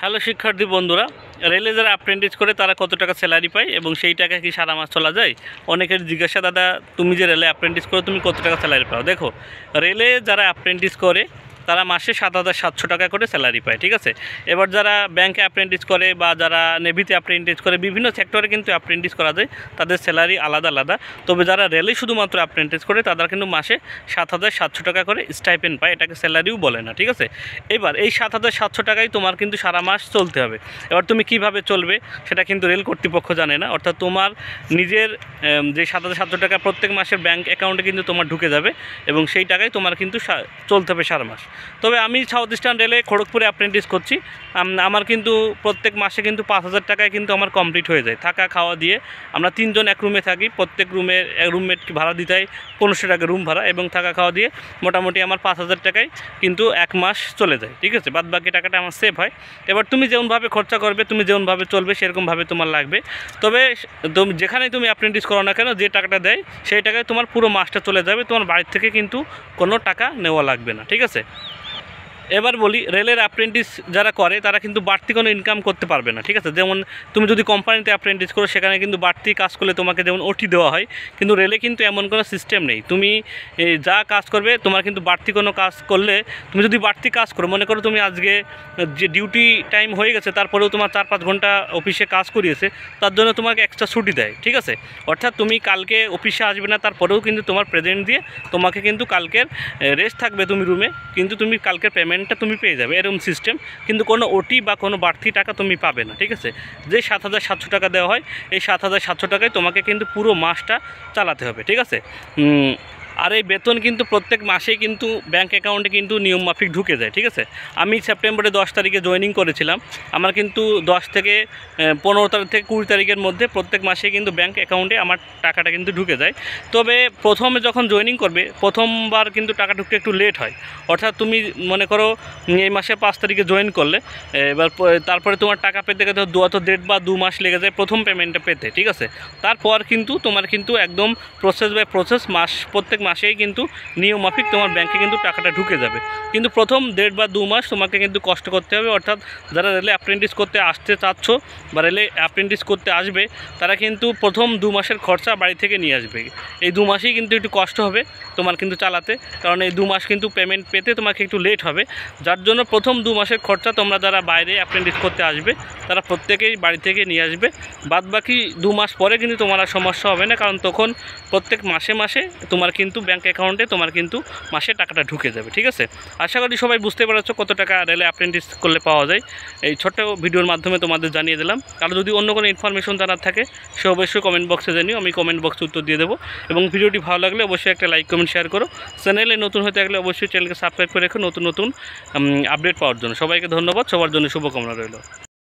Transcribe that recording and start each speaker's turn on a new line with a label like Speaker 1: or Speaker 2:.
Speaker 1: Hello শিক্ষার্থী বন্ধুরা, রেলে যারা অ্যাপ্রেন্টিস করে তারা কত টাকা স্যালারি পায় এবং সেই টাকা কি সারা মাস চলা যায়? অনেকের জিজ্ঞাসা, দাদা তুমি যে রেলে অ্যাপ্রেন্টিস করো তুমি কত টাকা স্যালারি পাও? দেখো, রেলে যারা অ্যাপ্রেন্টিস করে তারা মাসে 7,700 টাকা করে স্যালারি পায়, ঠিক আছে। এবার যারা ব্যাংকে অ্যাপ্রেন্টিস করে বা যারা নেভিতে অ্যাপ্রেন্টিস করে, বিভিন্ন সেক্টরে কিন্তু অ্যাপ্রেন্টিস করা যায়, তাদের স্যালারি আলাদা আলাদা। তবে যারা রেলে শুধুমাত্র অ্যাপ্রেন্টিস করে তারা কিন্তু মাসে 7,700 টাকা করে স্টাইপেন্ড পায়, এটাকে স্যালারিও বলে না, ঠিক আছে। এবার এই 7,700 টাকায় তোমার কিন্তু সারা মাস চলতে হবে। এবার তুমি কিভাবে চলবে সেটা কিন্তু রেল কর্তৃপক্ষ জানে না, অর্থাৎ তোমার নিজের যে 7,700 টাকা প্রত্যেক মাসের ব্যাংক অ্যাকাউন্টে কিন্তু তোমার ঢুকে যাবে এবং সেই টাকায় তোমার কিন্তু চলতে হবে সারা মাস। তবে আমি সাউথ ইস্টার্ন রেলে খড়গপুরে অ্যাপ্রেন্টিস করছি, আমার কিন্তু প্রত্যেক মাসে কিন্তু 5,000 টাকায় কিন্তু আমার কমপ্লিট হয়ে যায় থাকা খাওয়া দিয়ে। আমরা 3 জন এক রুমে থাকি, প্রত্যেক রুমের রুমমেট ভাড়া দিতে হয় 1500 টাকা রুম ভাড়া, এবং থাকা খাওয়া দিয়ে মোটামুটি আমার 5,000 টাকায় কিন্তু এক মাস চলে যায়, ঠিক আছে। বাদ বাকি টাকাটা আমার সেভ হয়। এবার তুমি যেমনভাবে খরচা করবে, তুমি যেমনভাবে চলবে সেরকমভাবে তোমার লাগবে। তবে তুমি যেখানেই তুমি অ্যাপ্রেন্টিস করো না কেন, যে টাকাটা দেয় সেই টাকায় তোমার পুরো মাসটা চলে যাবে, তোমার বাড়ির থেকে কিন্তু কোনো টাকা নেওয়া লাগবে না, ঠিক আছে। এবার বলি, রেলের অ্যাপ্রেন্টিস যারা করে তারা কিন্তু বাড়তি কোনো ইনকাম করতে পারবে না, ঠিক আছে। যেমন তুমি যদি কোম্পানিতে অ্যাপ্রেন্টিস করো সেখানে কিন্তু বাড়তি কাজ করলে তোমাকে যেমন ওটি দেওয়া হয়, কিন্তু রেলে কিন্তু এমন কোনো সিস্টেম নেই। তুমি যা কাজ করবে তোমার কিন্তু বাড়তি কোনো কাজ করলে, তুমি যদি বাড়তি কাজ করো, মনে করো তুমি আজকে যে ডিউটি টাইম হয়ে গেছে তারপরেও তোমার 4-5 ঘন্টা অফিসে কাজ করিয়েছে, তার জন্য তোমাকে এক্সট্রা ছুটি দেয়, ঠিক আছে। অর্থাৎ তুমি কালকে অফিসে আসবে না, তারপরেও কিন্তু তোমার প্রেজেন্ট দিয়ে তোমাকে কিন্তু কালকের রেস্ট থাকবে তুমি রুমে, কিন্তু তুমি কালকের পেমেন্টটা তুমি পেয়ে যাবে, এরকম সিস্টেম। কিন্তু কোনো ওটি বা কোনো বাড়তি টাকা তুমি পাবে না, ঠিক আছে। যে 7,700 টাকা দেওয়া হয়, এই 7,700 টাকায় তোমাকে কিন্তু পুরো মাসটা চালাতে হবে, ঠিক আছে। আর এই বেতন কিন্তু প্রত্যেক মাসেই কিন্তু ব্যাঙ্ক অ্যাকাউন্টে কিন্তু নিয়ম মাফিক ঢুকে যায়, ঠিক আছে। আমি সেপ্টেম্বরে 10 তারিখে জয়েনিং করেছিলাম, আমার কিন্তু 10 থেকে 15 তারিখ থেকে 20 তারিখের মধ্যে প্রত্যেক মাসে কিন্তু ব্যাঙ্ক অ্যাকাউন্টে আমার টাকাটা কিন্তু ঢুকে যায়। তবে প্রথমে যখন জয়েনিং করবে প্রথমবার কিন্তু টাকা ঢুকতে একটু লেট হয়। অর্থাৎ তুমি মনে করো এই মাসের 5 তারিখে জয়েন করলে, এবার তারপরে তোমার টাকা পেতে গেলে 1.5 বা 2 মাস লেগে যায় প্রথম পেমেন্টটা পেতে, ঠিক আছে। তারপর কিন্তু তোমার কিন্তু একদম প্রসেস বাই প্রসেস প্রত্যেক মাসেই কিন্তু নিয়ম মাফিক তোমার ব্যাংকে কিন্তু টাকাটা ঢুকে যাবে। কিন্তু প্রথম 1.5 বা 2 মাস তোমাকে কিন্তু কষ্ট করতে হবে। অর্থাৎ যারা রেলে অ্যাপ্রেন্টিস করতে আসতে চাচ্ছ বা রেলে অ্যাপ্রেন্টিস করতে আসবে, তারা কিন্তু প্রথম 2 মাসের খরচা বাড়ি থেকে নিয়ে আসবে। এই 2 মাসেই কিন্তু একটু কষ্ট হবে তোমার কিন্তু চালাতে, কারণ এই 2 মাস কিন্তু পেমেন্ট পেতে তোমাকে একটু লেট হবে। যার জন্য প্রথম 2 মাসের খরচা তোমরা যারা বাইরে অ্যাপ্রেন্টিস করতে আসবে তারা প্রত্যেকেই বাড়ি থেকে নিয়ে আসবে। বাদ বাকি 2 মাস পরে কিন্তু তোমার আর সমস্যা হবে না, কারণ তখন প্রত্যেক মাসে মাসে তোমার কিন্তু ব্যাঙ্ক অ্যাকাউন্টে তোমার কিন্তু মাসে টাকাটা ঢুকে যাবে, ঠিক আছে। আশা করি সবাই বুঝতে পেরেছো কত টাকা রেলে অ্যাপ্রেন্টিস করলে পাওয়া যায়। এই ছোট্ট ভিডিওর মাধ্যমে তোমাদের জানিয়ে দিলাম। আর যদি অন্য কোনো ইনফরমেশন জানার থাকে সে অবশ্যই কমেন্ট বক্সে জানিও, আমি কমেন্ট বক্সে উত্তর দিয়ে দেবো। এবং ভিডিওটি ভালো লাগলে অবশ্যই একটা লাইক কমেন্ট শেয়ার করো। চ্যানেলে নতুন হতে থাকলে অবশ্যই চ্যানেলকে সাবস্ক্রাইব করে রেখো নতুন নতুন আপডেট পাওয়ার জন্য। সবাইকে ধন্যবাদ, সবার জন্য শুভকামনা রইল।